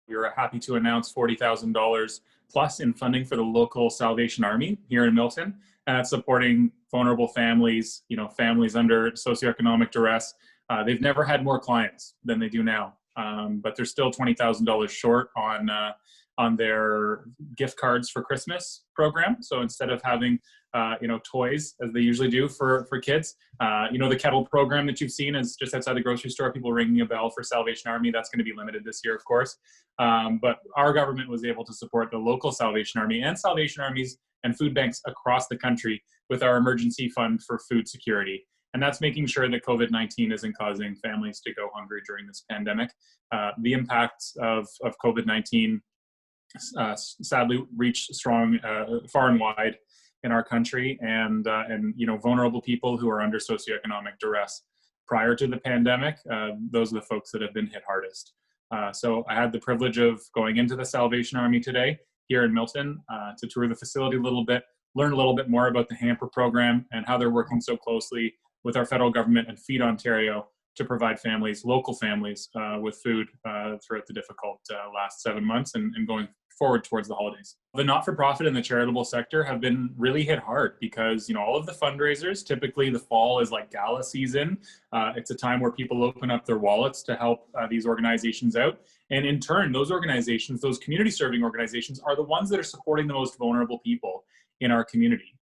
We were happy to announce $40,000 plus in funding for the local Salvation Army here in Milton, and that's supporting vulnerable families, families under socioeconomic duress. They've never had more clients than they do now, but they're still $20,000 short on their gift cards for Christmas program. So instead of having toys as they usually do for kids, the kettle program that you've seen is just outside the grocery store, people ringing a bell for Salvation Army. That's going to be limited this year, of course. But our government was able to support the local Salvation Army and Salvation Armies and food banks across the country with our emergency fund for food security. And that's making sure that COVID-19 isn't causing families to go hungry during this pandemic. The impacts of COVID-19 sadly reached strong, far and wide in our country, and vulnerable people who are under socioeconomic duress. Prior to the pandemic, those are the folks that have been hit hardest. So I had the privilege of going into the Salvation Army today here in Milton to tour the facility a little bit, learn a little bit more about the Hamper program and how they're working so closely with our federal government and Feed Ontario to provide families, local families, with food throughout the difficult last 7 months and going forward towards the holidays. The not-for-profit and the charitable sector have been really hit hard because, all of the fundraisers, typically the fall is like gala season. It's a time where people open up their wallets to help these organizations out. And in turn, those organizations, those community serving organizations, are the ones that are supporting the most vulnerable people in our community.